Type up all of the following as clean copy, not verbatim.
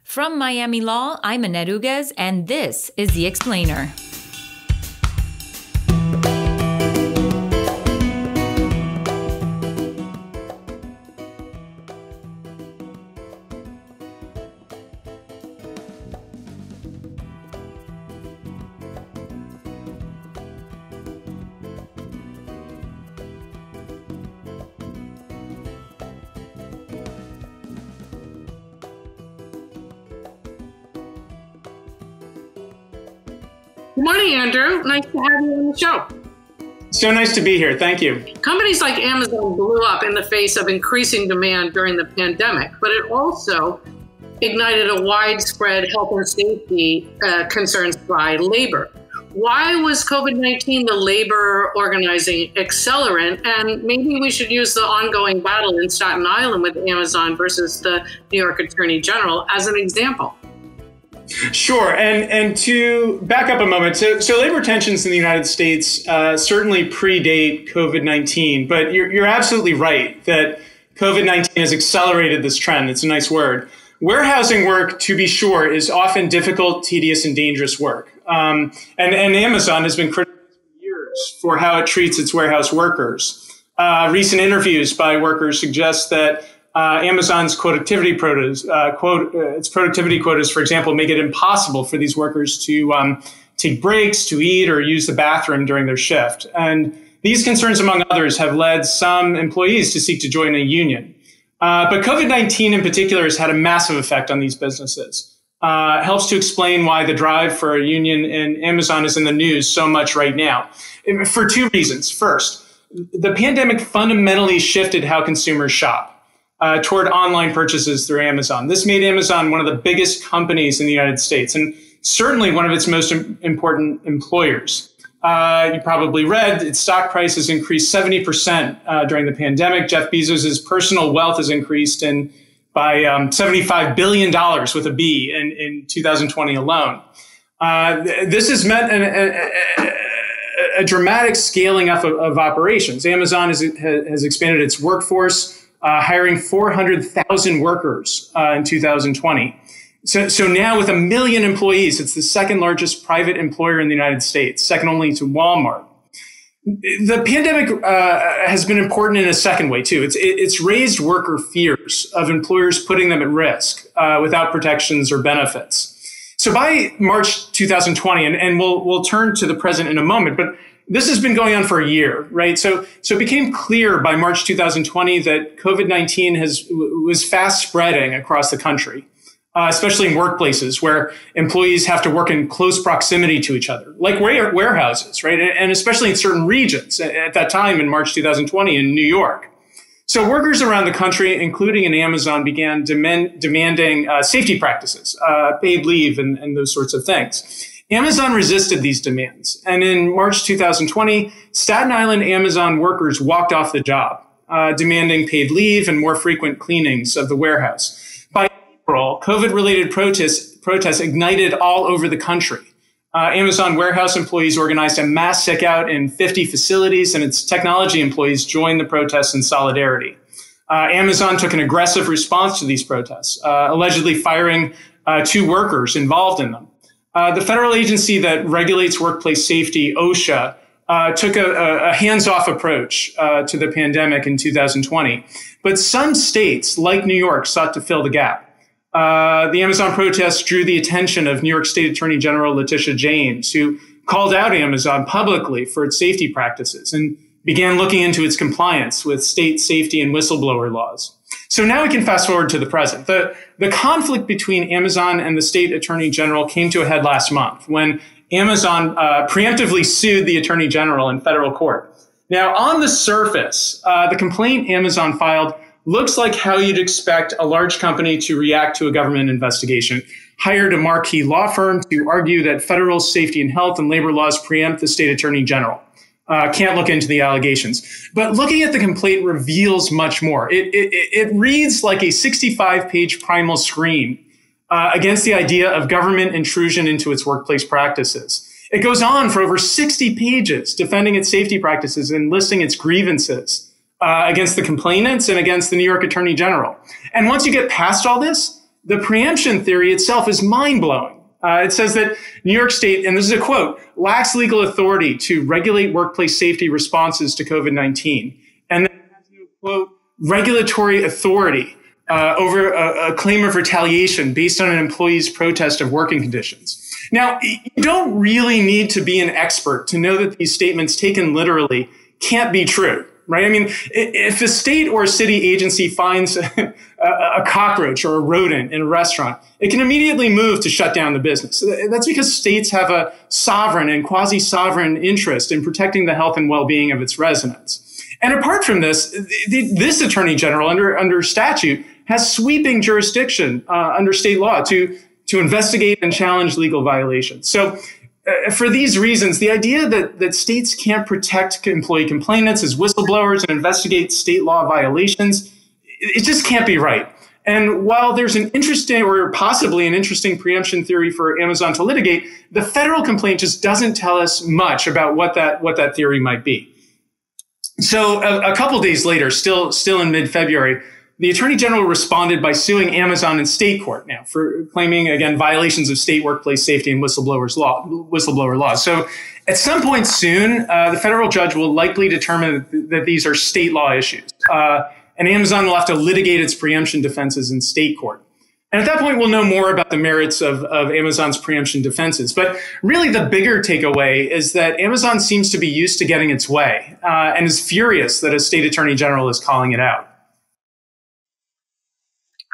From Miami Law, I'm Annette Uguez, and this is The Explainer. Good morning, Andrew. Nice to have you on the show. So nice to be here. Thank you. Companies like Amazon blew up in the face of increasing demand during the pandemic, but it also ignited a widespread health and safety concerns by labor. Why was COVID-19 the labor organizing accelerant? And maybe we should use the ongoing battle in Staten Island with Amazon versus the New York Attorney General as an example. Sure. And to back up a moment, so labor tensions in the United States certainly predate COVID-19, but you're absolutely right that COVID-19 has accelerated this trend. It's a nice word. Warehousing work, to be sure, is often difficult, tedious, and dangerous work. And Amazon has been criticized for years for how it treats its warehouse workers. Recent interviews by workers suggest that Amazon's productivity quotas, its productivity quotas, for example, make it impossible for these workers to take breaks, to eat, or use the bathroom during their shift. And these concerns, among others, have led some employees to seek to join a union. But COVID-19 in particular has had a massive effect on these businesses. It helps to explain why the drive for a union in Amazon is in the news so much right now, for two reasons. First, the pandemic fundamentally shifted how consumers shop. Toward online purchases through Amazon. This made Amazon one of the biggest companies in the United States and certainly one of its most important employers. You probably read its stock price has increased 70% during the pandemic. Jeff Bezos' personal wealth has increased by $75 billion with a B in 2020 alone. This has meant a dramatic scaling up of operations. Amazon has expanded its workforce, hiring 400,000 workers in 2020. So now with 1 million employees, it's the second largest private employer in the United States, second only to Walmart. The pandemic has been important in a second way, too. It's raised worker fears of employers putting them at risk without protections or benefits. So by March 2020, and we'll turn to the present in a moment, but this has been going on for a year, right? So it became clear by March 2020 that COVID-19 was fast spreading across the country, especially in workplaces where employees have to work in close proximity to each other, like warehouses, right? And especially in certain regions at that time in March 2020 in New York. So workers around the country, including in Amazon, began demanding safety practices, paid leave, and those sorts of things. Amazon resisted these demands. And in March 2020, Staten Island Amazon workers walked off the job, demanding paid leave and more frequent cleanings of the warehouse. By April, COVID-related protests ignited all over the country. Amazon warehouse employees organized a mass sickout in 50 facilities, and its technology employees joined the protests in solidarity. Amazon took an aggressive response to these protests, allegedly firing 2 workers involved in them. The federal agency that regulates workplace safety, OSHA, took a hands-off approach to the pandemic in 2020. But some states, like New York, sought to fill the gap. The Amazon protests drew the attention of New York State Attorney General Letitia James, who called out Amazon publicly for its safety practices and began looking into its compliance with state safety and whistleblower laws. So now we can fast forward to the present. The conflict between Amazon and the state attorney general came to a head last month when Amazon preemptively sued the attorney general in federal court. Now, on the surface, the complaint Amazon filed looks like how you'd expect a large company to react to a government investigation. Hired a marquee law firm to argue that federal safety and health and labor laws preempt the state attorney general. Can't look into the allegations. But looking at the complaint reveals much more. It reads like a 65-page primal scream against the idea of government intrusion into its workplace practices. It goes on for over 60 pages, defending its safety practices and listing its grievances against the complainants and against the New York Attorney General. And once you get past all this, the preemption theory itself is mind-blowing. It says that New York State, and this is a quote, lacks legal authority to regulate workplace safety responses to COVID-19, and that it has no, quote, regulatory authority over a claim of retaliation based on an employee's protest of working conditions. Now, you don't really need to be an expert to know that these statements taken literally can't be true, right? I mean, if a state or a city agency finds a cockroach or a rodent in a restaurant, it can immediately move to shut down the business. That's because states have a sovereign and quasi-sovereign interest in protecting the health and well-being of its residents. And apart from this, this attorney general under statute has sweeping jurisdiction under state law to investigate and challenge legal violations. So for these reasons, the idea that states can't protect employee complainants as whistleblowers and investigate state law violations, it just can't be right. And while there's an interesting or possibly an interesting preemption theory for Amazon to litigate, the federal complaint just doesn't tell us much about what that theory might be. So a couple days later, still in mid-February, the Attorney General responded by suing Amazon in state court now for claiming, again, violations of state workplace safety and whistleblower laws. So at some point soon, the federal judge will likely determine that these are state law issues. And Amazon will have to litigate its preemption defenses in state court. And at that point, we'll know more about the merits of Amazon's preemption defenses. But really, the bigger takeaway is that Amazon seems to be used to getting its way and is furious that a state attorney general is calling it out.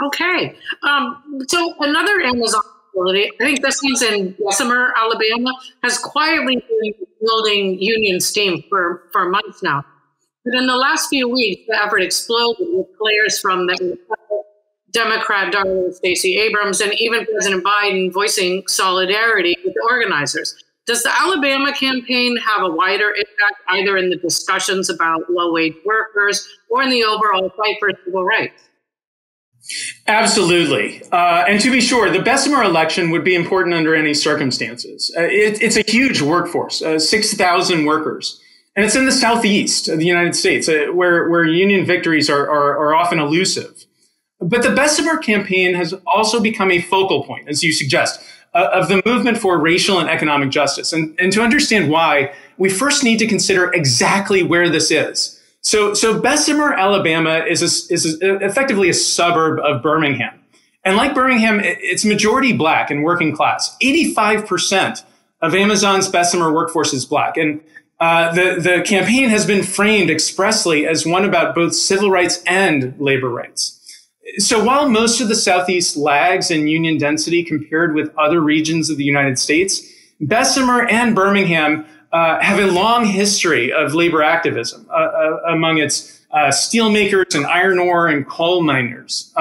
Okay. So another Amazon facility, I think this one's in Bessemer, Alabama, has quietly been building union steam for months now. But in the last few weeks, the effort exploded with players from the Democrat darling Stacey Abrams and even President Biden voicing solidarity with the organizers. Does the Alabama campaign have a wider impact either in the discussions about low-wage workers or in the overall fight for civil rights? Absolutely. And to be sure, the Bessemer election would be important under any circumstances. It's a huge workforce, 6,000 workers. And it's in the southeast of the United States, where union victories are often elusive. But the Bessemer campaign has also become a focal point, as you suggest, of the movement for racial and economic justice. And to understand why, we first need to consider exactly where this is. So Bessemer, Alabama is effectively a suburb of Birmingham. And like Birmingham, it's majority black and working class. 85% of Amazon's Bessemer workforce is black. And the campaign has been framed expressly as one about both civil rights and labor rights. So while most of the Southeast lags in union density compared with other regions of the United States, Bessemer and Birmingham have a long history of labor activism among its steelmakers and iron ore and coal miners.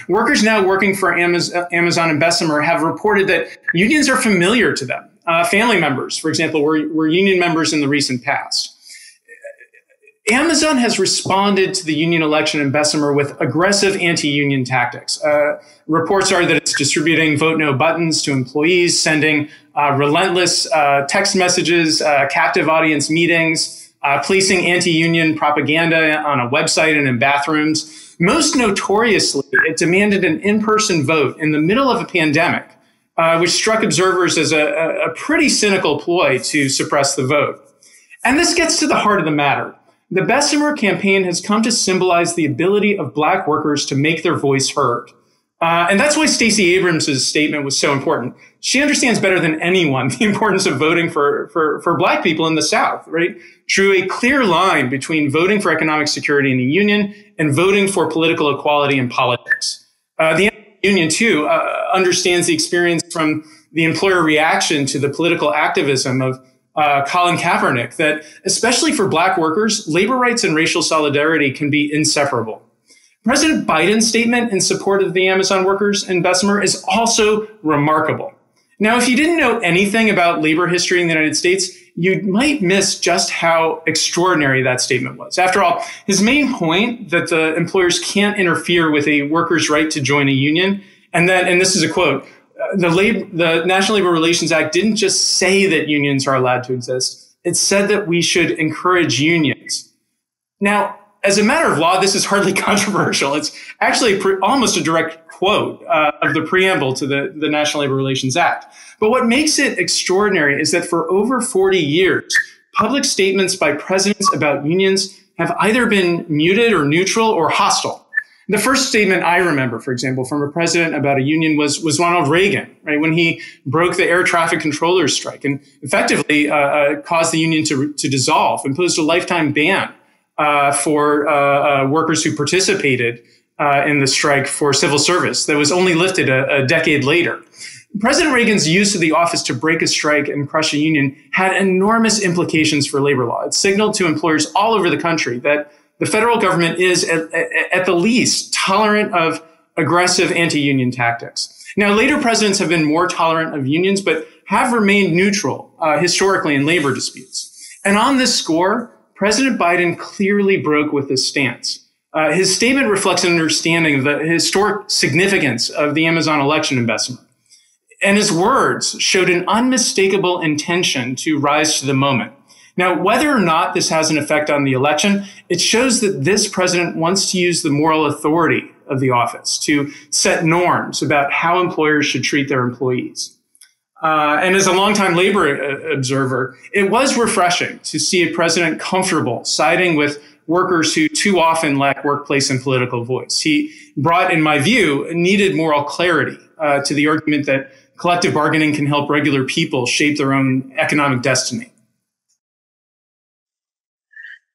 Workers now working for Amazon and Bessemer have reported that unions are familiar to them. Family members, for example, were union members in the recent past. Amazon has responded to the union election in Bessemer with aggressive anti-union tactics. Reports are that it's distributing vote no buttons to employees, sending relentless text messages, captive audience meetings, placing anti-union propaganda on a website and in bathrooms. Most notoriously, it demanded an in-person vote in the middle of a pandemic, which struck observers as a pretty cynical ploy to suppress the vote. And this gets to the heart of the matter. The Bessemer campaign has come to symbolize the ability of black workers to make their voice heard. And that's why Stacey Abrams' statement was so important. She understands better than anyone the importance of voting for black people in the South, right? Drew a clear line between voting for economic security in the union and voting for political equality in politics. The union, too, understands the experience from the employer reaction to the political activism of Colin Kaepernick, that especially for black workers, labor rights and racial solidarity can be inseparable. President Biden's statement in support of the Amazon workers in Bessemer is also remarkable. Now, if you didn't know anything about labor history in the United States, you might miss just how extraordinary that statement was. After all, his main point that the employers can't interfere with a worker's right to join a union, and this is a quote, the National Labor Relations Act didn't just say that unions are allowed to exist. It said that we should encourage unions. Now, as a matter of law, this is hardly controversial. It's actually almost a direct quote of the preamble to the National Labor Relations Act. But what makes it extraordinary is that for over 40 years, public statements by presidents about unions have either been muted or neutral or hostile. The first statement I remember, for example, from a president about a union was Ronald Reagan, right, when he broke the air traffic controllers strike and effectively caused the union to dissolve, imposed a lifetime ban for workers who participated in the strike for civil service that was only lifted a decade later. President Reagan's use of the office to break a strike and crush a union had enormous implications for labor law. It signaled to employers all over the country that the federal government is, at the least, tolerant of aggressive anti-union tactics. Now, later presidents have been more tolerant of unions, but have remained neutral historically in labor disputes. And on this score, President Biden clearly broke with this stance. His statement reflects an understanding of the historic significance of the Amazon election investment. And his words showed an unmistakable intention to rise to the moment. Now, whether or not this has an effect on the election, it shows that this president wants to use the moral authority of the office to set norms about how employers should treat their employees. And as a longtime labor observer, it was refreshing to see a president comfortable siding with workers who too often lack workplace and political voice. He brought, in my view, needed moral clarity to the argument that collective bargaining can help regular people shape their own economic destiny.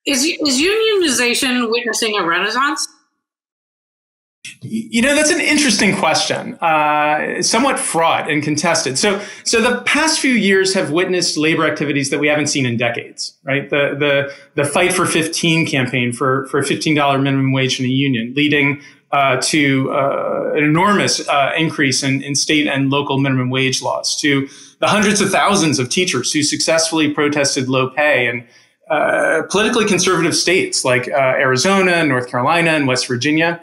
Is unionization witnessing a renaissance? You know, that's an interesting question, somewhat fraught and contested. So the past few years have witnessed labor activities that we haven't seen in decades, right? The Fight for 15 campaign for a $15 minimum wage in a union, leading to an enormous increase in state and local minimum wage laws, to the hundreds of thousands of teachers who successfully protested low pay, and politically conservative states like Arizona, North Carolina, and West Virginia.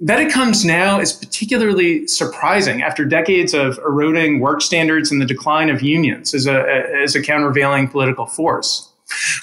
That it comes now is particularly surprising after decades of eroding work standards and the decline of unions as a countervailing political force.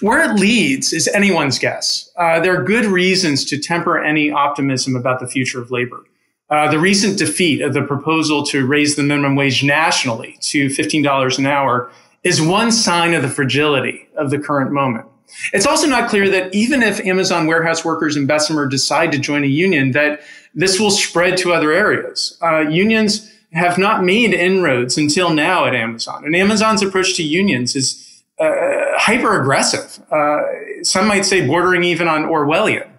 Where it leads is anyone's guess. There are good reasons to temper any optimism about the future of labor. The recent defeat of the proposal to raise the minimum wage nationally to $15 an hour is one sign of the fragility of the current moment. It's also not clear that even if Amazon warehouse workers in Bessemer decide to join a union, that this will spread to other areas. Unions have not made inroads until now at Amazon, and Amazon's approach to unions is hyper-aggressive. Some might say bordering even on Orwellian.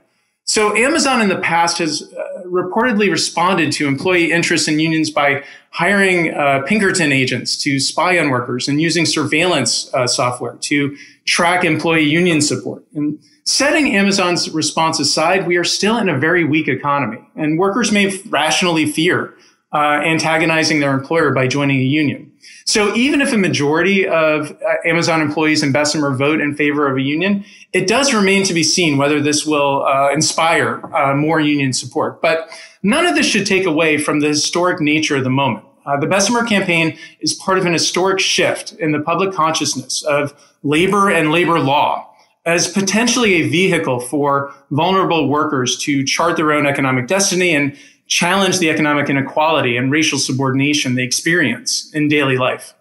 So Amazon in the past has reportedly responded to employee interest in unions by hiring Pinkerton agents to spy on workers and using surveillance software to track employee union support. And setting Amazon's response aside, we are still in a very weak economy, and workers may rationally fear antagonizing their employer by joining a union. So even if a majority of Amazon employees in Bessemer vote in favor of a union, it does remain to be seen whether this will inspire more union support. But none of this should take away from the historic nature of the moment. The Bessemer campaign is part of an historic shift in the public consciousness of labor and labor law as potentially a vehicle for vulnerable workers to chart their own economic destiny and challenge the economic inequality and racial subordination they experience in daily life.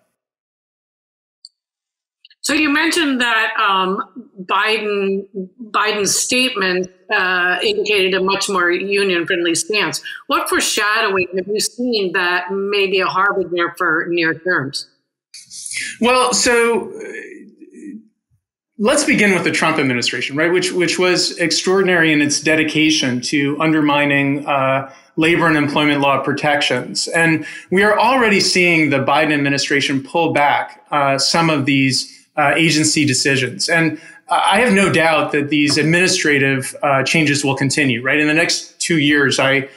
So you mentioned that Biden's statement indicated a much more union-friendly stance. What foreshadowing have you seen that may be a harbinger for near terms? Well, so let's begin with the Trump administration, right? Which was extraordinary in its dedication to undermining labor and employment law protections. And we are already seeing the Biden administration pull back some of these agency decisions. And I have no doubt that these administrative changes will continue, right? In the next 2 years, I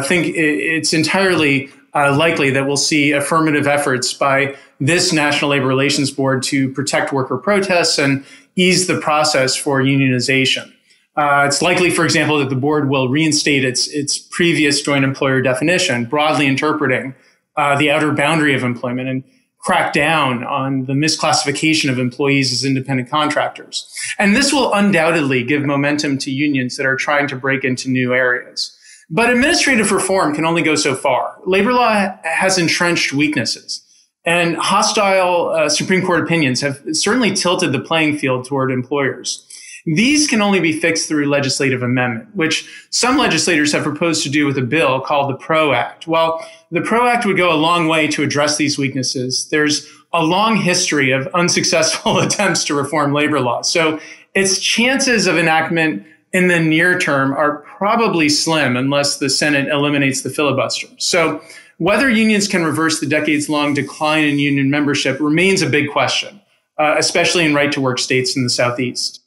think it's entirely likely that we'll see affirmative efforts by this National Labor Relations Board to protect worker protests and ease the process for unionization. It's likely, for example, that the board will reinstate its previous joint employer definition, broadly interpreting the outer boundary of employment, and crack down on the misclassification of employees as independent contractors. And this will undoubtedly give momentum to unions that are trying to break into new areas. But administrative reform can only go so far. Labor law has entrenched weaknesses, and hostile Supreme Court opinions have certainly tilted the playing field toward employers. These can only be fixed through legislative amendment, which some legislators have proposed to do with a bill called the PRO Act. While the PRO Act would go a long way to address these weaknesses, there's a long history of unsuccessful attempts to reform labor law. So its chances of enactment in the near term are probably slim unless the Senate eliminates the filibuster. So whether unions can reverse the decades-long decline in union membership remains a big question, especially in right-to-work states in the Southeast.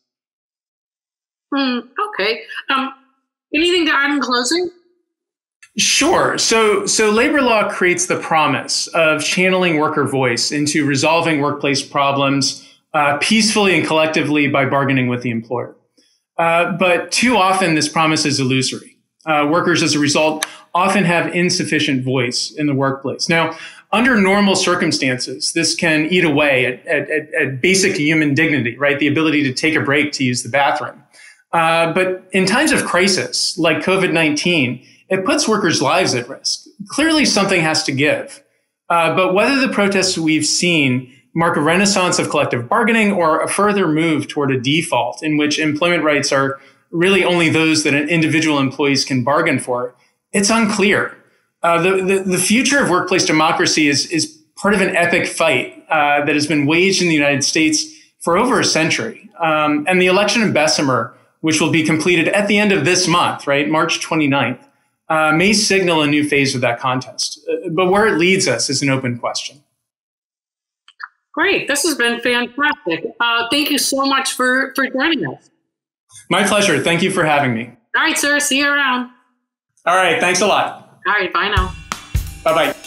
Okay. Anything to add in closing? Sure. So labor law creates the promise of channeling worker voice into resolving workplace problems peacefully and collectively by bargaining with the employer. But too often, this promise is illusory. Workers, as a result, often have insufficient voice in the workplace. Now, under normal circumstances, this can eat away at basic human dignity, right? The ability to take a break to use the bathroom. But in times of crisis, like COVID-19, it puts workers' lives at risk. Clearly, something has to give. But whether the protests we've seen mark a renaissance of collective bargaining or a further move toward a default in which employment rights are really only those that individual employees can bargain for, it's unclear. The future of workplace democracy is part of an epic fight that has been waged in the United States for over a century. And the election in Bessemer, which will be completed at the end of this month, right, March 29th, may signal a new phase of that contest. But where it leads us is an open question. Great. This has been fantastic. Thank you so much for joining us. My pleasure. Thank you for having me. All right, sir. See you around. All right. Thanks a lot. All right. Bye now. Bye-bye.